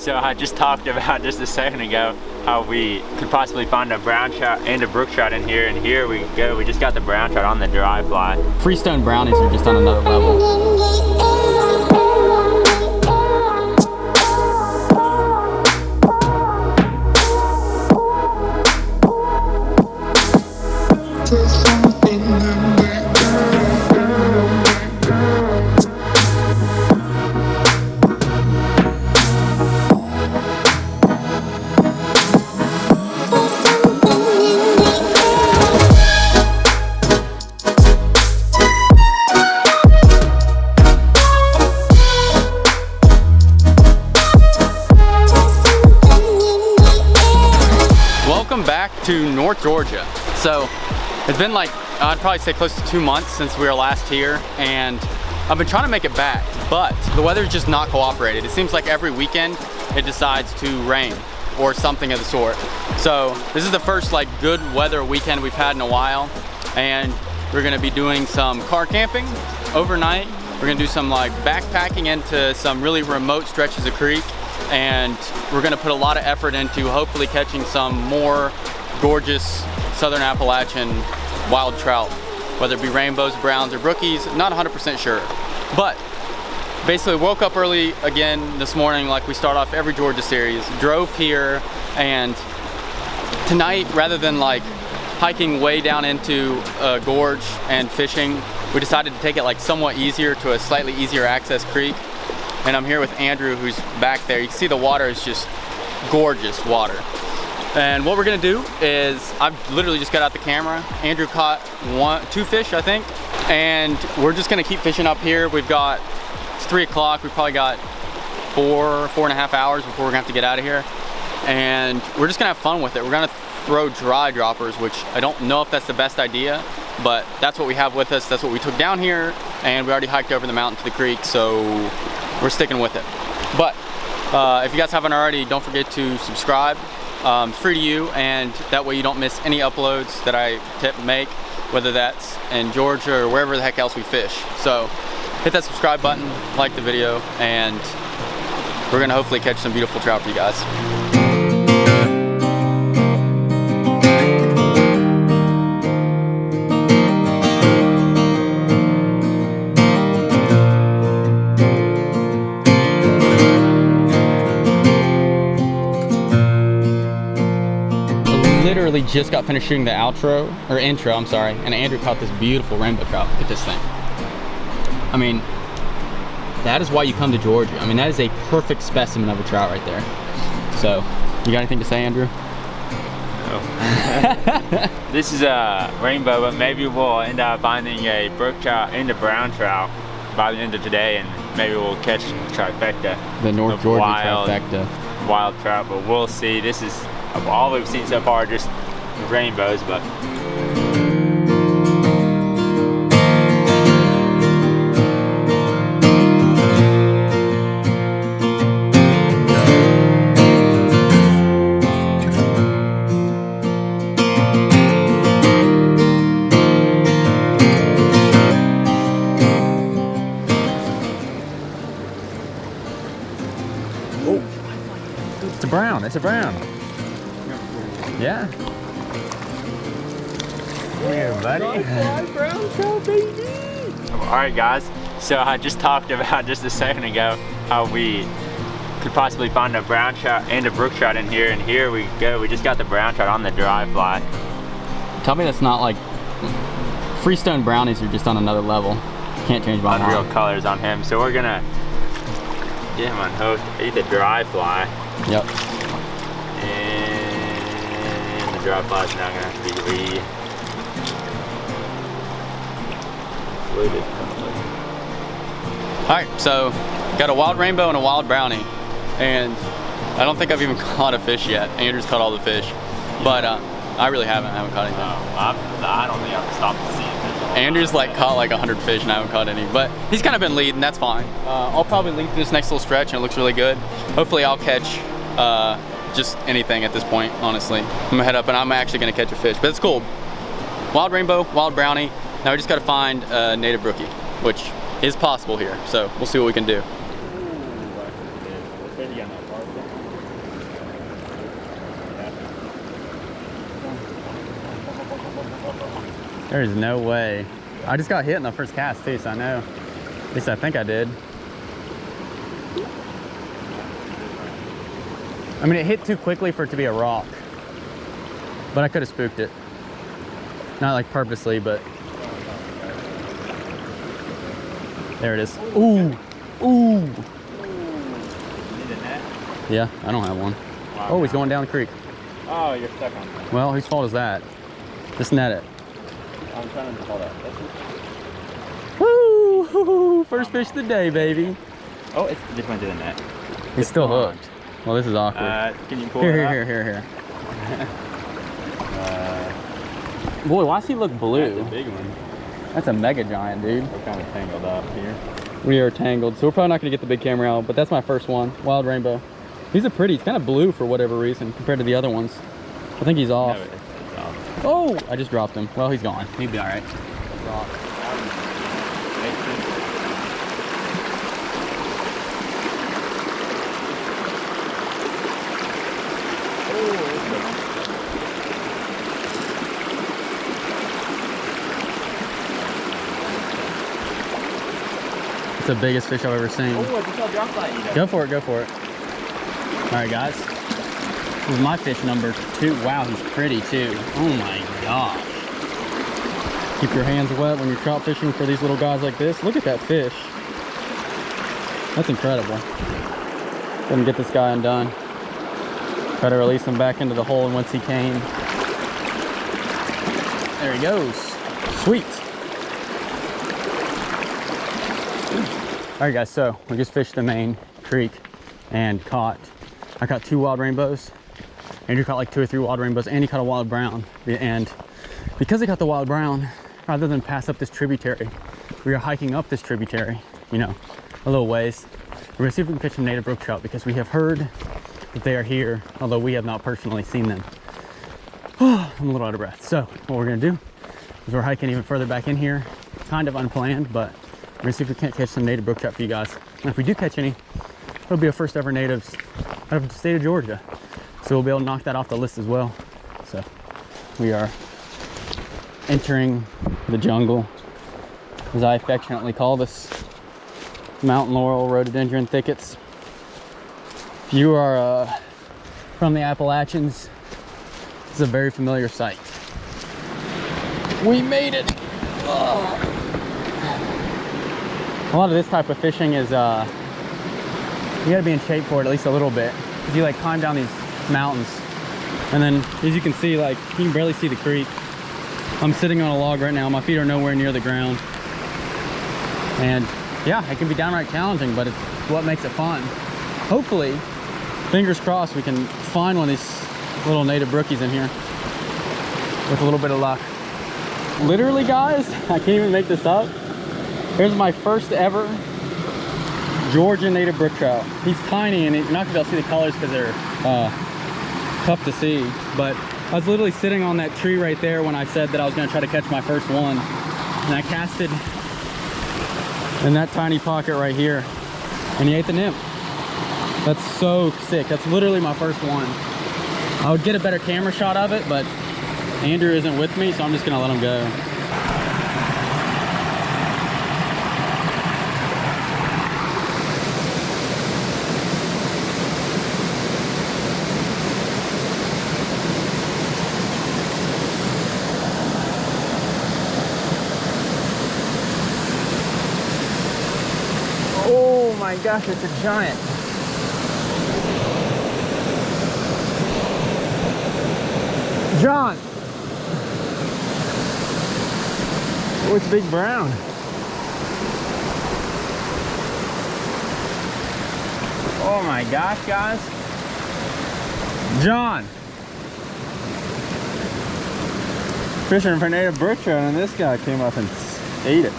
So I just talked about just a second ago how we could possibly find a brown trout and a brook trout in here, and here we go. We just got the brown trout on the dry fly. Freestone brownies are just on another level. Welcome back to North Georgia. So it's been like, I'd probably say close to 2 months since we were last here, and I've been trying to make it back, but the weather's just not cooperated. It seems like every weekend it decides to rain or something of the sort. So this is the first like good weather weekend we've had in a while, and we're gonna be doing some car camping overnight. We're gonna do some like backpacking into some really remote stretches of creek, and we're gonna put a lot of effort into hopefully catching some more gorgeous southern Appalachian wild trout, whether it be rainbows, browns, or brookies, not 100% sure. But basically woke up early again this morning like we start off every Georgia series, drove here, and tonight, rather than like hiking way down into a gorge and fishing, we decided to take it like somewhat easier to a slightly easier access creek. And I'm here with Andrew, who's back there. You can see the water is just gorgeous water. And what we're gonna do is, I've literally just got out the camera. Andrew caught two fish, I think. And we're just gonna keep fishing up here. It's 3 o'clock. We've probably got 4.5 hours before we're gonna have to get out of here. And we're just gonna have fun with it. We're gonna throw dry droppers, which I don't know if that's the best idea, but that's what we have with us. That's what we took down here. And we already hiked over the mountain to the creek, so we're sticking with it. But if you guys haven't already, don't forget to subscribe. It's free to you, and that way you don't miss any uploads that I make, whether that's in Georgia or wherever the heck else we fish. So hit that subscribe button, like the video, and we're gonna hopefully catch some beautiful trout for you guys. Literally just got finished shooting the intro, I'm sorry, and Andrew caught this beautiful rainbow trout. Look at this thing. I mean, that is why you come to Georgia. I mean, that is a perfect specimen of a trout right there. So, you got anything to say, Andrew? No. This is a rainbow, but maybe we'll end up finding a brook trout and a brown trout by the end of today, and maybe we'll catch trifecta. The North Georgia trifecta. Wild trout, but we'll see. This is all we've seen so far, just rainbows, but it's a brown. It's a brown. Yeah. Here, buddy. Brown trout, baby. Alright guys, so I just talked about just a second ago how we could possibly find a brown trout and a brook trout in here, and here we go. We just got the brown trout on the dry fly. Tell me that's not like, freestone brownies are just on another level. Can't change my mind. Unreal colors on him. So we're gonna get him unhooked, eat the dry fly. Yep. And the dry fly is now gonna have to be fluted. All right, so got a wild rainbow and a wild brownie, and I don't think I've even caught a fish yet. Andrew's caught all the fish, but I really haven't. I haven't caught anything. I don't think I've stopped to see fish. Andrew's like caught like 100 fish and I haven't caught any, but he's kind of been leading. That's fine. I'll probably lead through this next little stretch, and it looks really good. Hopefully, I'll catch just anything at this point. Honestly, I'm gonna head up, and I'm actually gonna catch a fish, but it's cool. Wild rainbow, wild brownie. Now we just got to find a native brookie, which is possible here. So we'll see what we can do. There's no way. I just got hit in the first cast too, so I know. At least I think I did. I mean, it hit too quickly for it to be a rock. But I could have spooked it. Not like purposely, but. There it is. Ooh! Ooh! Need a net? Yeah, I don't have one. Wow, Oh, he's going down the creek. Oh, you're stuck on that. Well, whose fault is that? Just net it. I'm trying to hold up. Woo! First fish of the day, baby. Oh, it just went to the net. He's still hooked. Well, this is awkward. Can you pull Here, it here, up? here, here, here. Boy, why does he look blue? That's a big one. That's a mega giant, dude. We're kind of tangled up here. We are tangled, so we're probably not gonna get the big camera out, but that's my first one, wild rainbow. These are pretty. He's kind of blue for whatever reason compared to the other ones. I think he's off. No, it's off. Oh, I just dropped him. Well, he's gone. He'd be all right. Rock. It's the biggest fish I've ever seen. Oh, I just saw a drop light. Go for it, go for it. All right, guys. This is my fish number 2. Wow, he's pretty too. Oh my gosh. Keep your hands wet when you're trout fishing for these little guys like this. Look at that fish. That's incredible. Gonna get this guy undone. Try to release him back into the hole whence he came. There he goes. Sweet. All right, guys, so we just fished the main creek and I caught 2 wild rainbows. Andrew caught like 2 or 3 wild rainbows, and he caught a wild brown. And because he caught the wild brown, rather than pass up this tributary, we are hiking up this tributary, you know, a little ways. We're gonna see if we can catch some native brook trout because we have heard that they are here, although we have not personally seen them. I'm a little out of breath. So what we're gonna do is we're hiking even further back in here, kind of unplanned, but we're gonna see if we can't catch some native brook trout for you guys. And if we do catch any, it'll be our first ever natives out of the state of Georgia. So we'll be able to knock that off the list as well. So we are entering the jungle, as I affectionately call this, mountain laurel rhododendron thickets. If you are from the Appalachians, this is a very familiar sight. We made it. Oh. A lot of this type of fishing is, you gotta be in shape for it at least a little bit. Because you like climb down these mountains. And then, as you can see, like, you can barely see the creek. I'm sitting on a log right now. My feet are nowhere near the ground. And yeah, it can be downright challenging, but it's what makes it fun. Hopefully, fingers crossed, we can find one of these little native brookies in here with a little bit of luck. Literally, guys, I can't even make this up. Here's my first ever Georgia native brook trout. He's tiny, and you're not gonna be able to see the colors because they're tough to see. But I was literally sitting on that tree right there when I said that I was gonna try to catch my first one. And I casted in that tiny pocket right here, and he ate the nymph. That's so sick. That's literally my first one. I would get a better camera shot of it, but Andrew isn't with me, so I'm just gonna let him go. Oh my gosh, it's a giant. John! Oh, it's big brown. Oh my gosh, guys. John! Fishing for native brook trout, and this guy came up and ate it.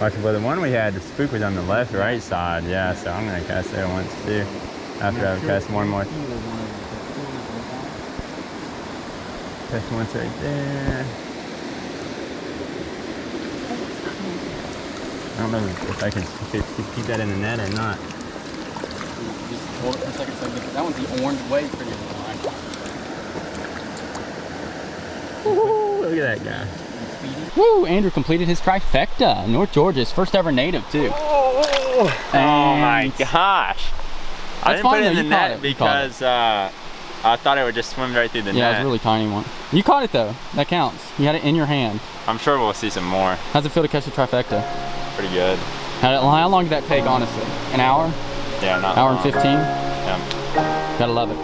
Actually, but the one we had, the spook was on the left, right side. Yeah, so I'm gonna cast there once too. After I've cast one more. Cast once right there. Oh, don't know if I could keep that in the net or not. Just hold it for a second so I can get that one's the orange way pretty line. Woohoo, look at that guy. Woo! Andrew completed his trifecta. North Georgia's first ever native too. Oh my gosh! I didn't put it in the net because I thought it would just swim right through the net. Yeah, it's a really tiny one. You caught it though. That counts. You had it in your hand. I'm sure we'll see some more. How's it feel to catch a trifecta? Pretty good. How long did that take, honestly? An hour? Yeah, not hour long. and 15? Yeah. Gotta love it.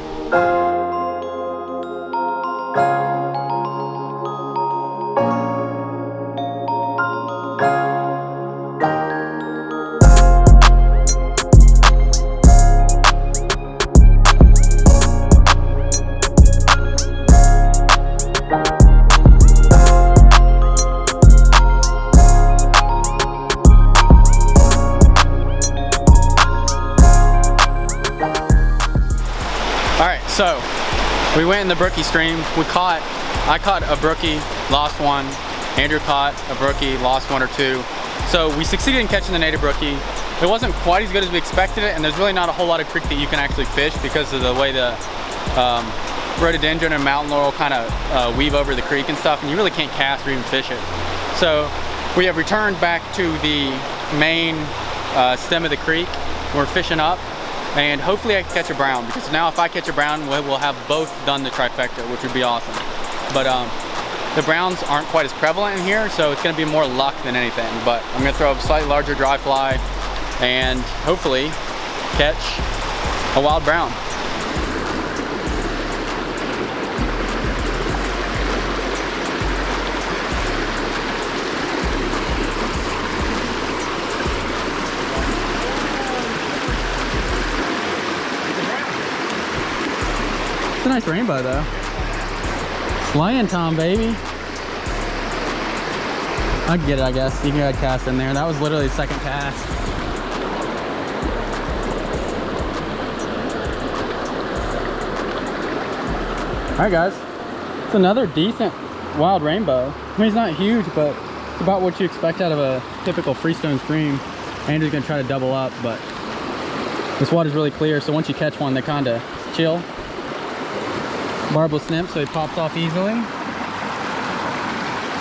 So, we went in the brookie stream. I caught a brookie, lost one. Andrew caught a brookie, lost one or two. So we succeeded in catching the native brookie. It wasn't quite as good as we expected it, and there's really not a whole lot of creek that you can actually fish because of the way the rhododendron and mountain laurel kind of weave over the creek and stuff, and you really can't cast or even fish it. So we have returned back to the main stem of the creek. We're fishing up. And hopefully I can catch a brown, because now if I catch a brown, we'll have both done the trifecta, which would be awesome. But the browns aren't quite as prevalent in here, so it's going to be more luck than anything. But I'm going to throw a slightly larger dry fly and hopefully catch a wild brown. It's a nice rainbow though. Slaying Tom, baby. I get it, I guess. You can go ahead and cast in there. That was literally the second cast. Alright guys, it's another decent wild rainbow. I mean, it's not huge, but it's about what you expect out of a typical freestone stream. Andrew's gonna try to double up, but this water's really clear, so once you catch one, they kind of chill. Barbless nymph, so he pops off easily.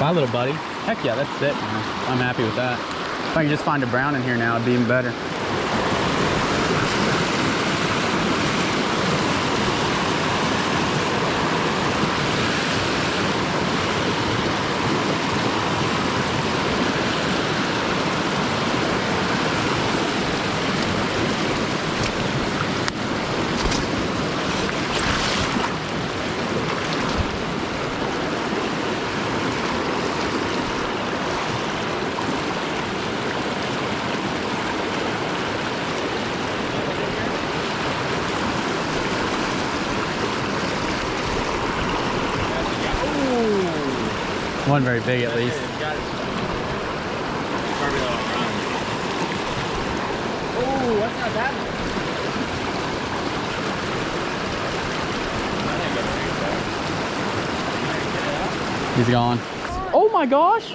Bye, little buddy. Heck yeah, that's it, man. I'm happy with that. If I can just find a brown in here now, it'd be even better. One very big at least. Oh, that's not bad. He's gone. Oh my gosh!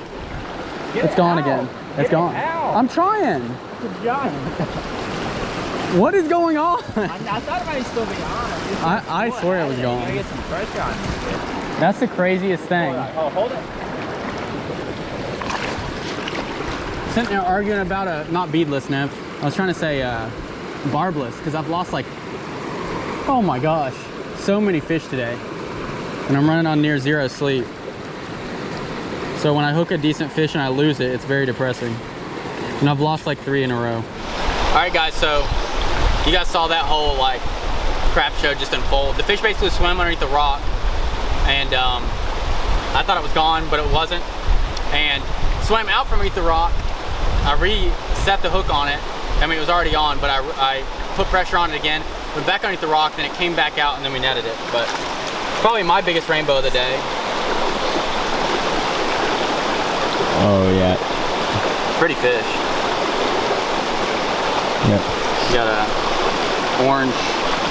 It's gone again. It's gone. I'm trying. Good job. What is going on? I thought it might still be on. I swear it was gone. Gotta get some pressure on it. That's the craziest thing. Oh, hold it. Sitting there arguing about a, not beadless nymph. I was trying to say barbless, because I've lost like, oh my gosh, so many fish today. And I'm running on near zero sleep. So when I hook a decent fish and I lose it, it's very depressing. And I've lost like 3 in a row. All right guys, so you guys saw that whole like crap show just unfold. The fish basically swam underneath the rock, and I thought it was gone, but it wasn't. And swam out from underneath the rock. I reset the hook on it. I mean, it was already on, but I put pressure on it again, went back underneath the rock, then it came back out, and then we netted it. But probably my biggest rainbow of the day. Oh yeah. Pretty fish. Yep. You got a orange.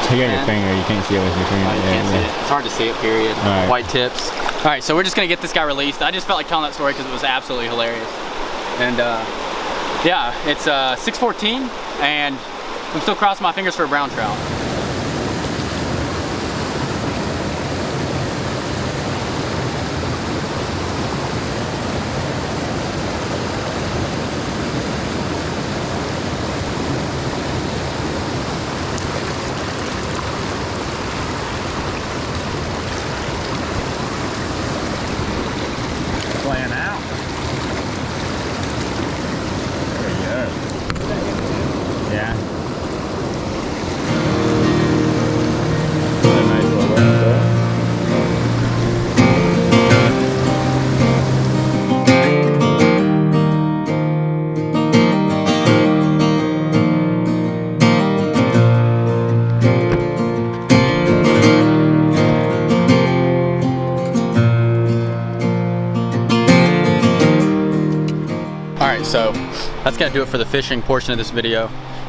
Take out your finger. You can't see it with your finger. You can't see it. It's hard to see it, period. Right. White tips. All right, so we're just gonna get this guy released. I just felt like telling that story because it was absolutely hilarious. And Yeah, it's 6:14 and I'm still crossing my fingers for a brown trout. Playing out. There we go. Yeah. A nice little worm. Alright, so that's gonna do it for the fishing portion of this video.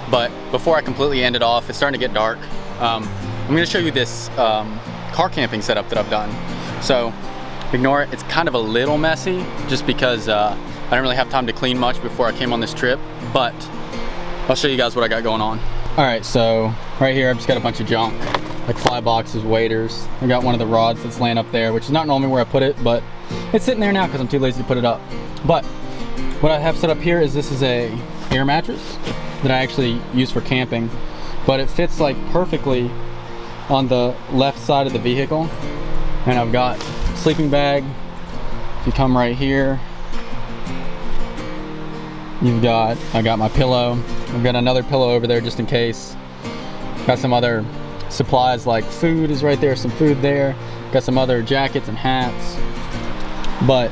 But before I completely end it off, it's starting to get dark. I'm gonna show you this car camping setup that I've done. So ignore it, it's kind of a little messy just because I didn't really have time to clean much before I came on this trip, but I'll show you guys what I got going on. Alright, so right here I've just got a bunch of junk, like fly boxes, waders. I got one of the rods that's laying up there, which is not normally where I put it, but it's sitting there now because I'm too lazy to put it up. But what I have set up here is this is a air mattress that I actually use for camping, but it fits like perfectly on the left side of the vehicle. And I've got a sleeping bag. If you come right here, I got my pillow. I've got another pillow over there just in case. Got some other supplies like food is right there, some food there. Got some other jackets and hats. But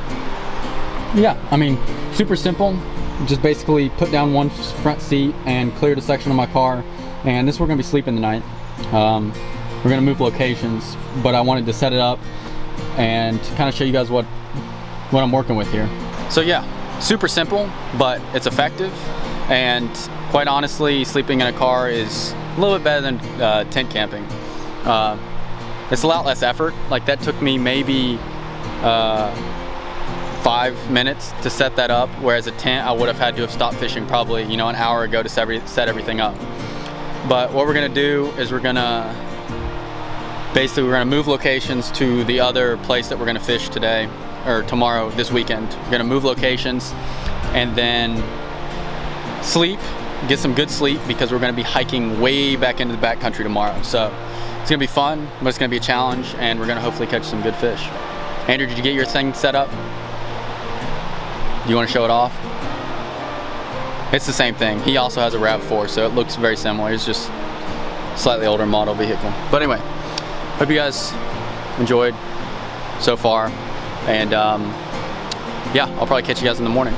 yeah, I mean, super simple. Just basically put down one front seat and cleared a section of my car, and this is where we're gonna be sleeping tonight. We're gonna move locations, but I wanted to set it up and kind of show you guys what I'm working with here. So yeah, super simple, but it's effective, and quite honestly, sleeping in a car is a little bit better than tent camping. It's a lot less effort. Like that took me maybe 5 minutes to set that up, whereas a tent I would have had to have stopped fishing probably, you know, an hour ago to set everything up. But what we're gonna do is we're gonna move locations to the other place that we're gonna fish today or tomorrow, this weekend. We're gonna move locations and then sleep, get some good sleep, because we're gonna be hiking way back into the backcountry tomorrow. So it's gonna be fun, but it's gonna be a challenge, and we're gonna hopefully catch some good fish. Andrew, did you get your thing set up? Do you want to show it off? It's the same thing. He also has a RAV4, so it looks very similar. It's just slightly older model vehicle. But anyway, hope you guys enjoyed so far. And yeah, I'll probably catch you guys in the morning.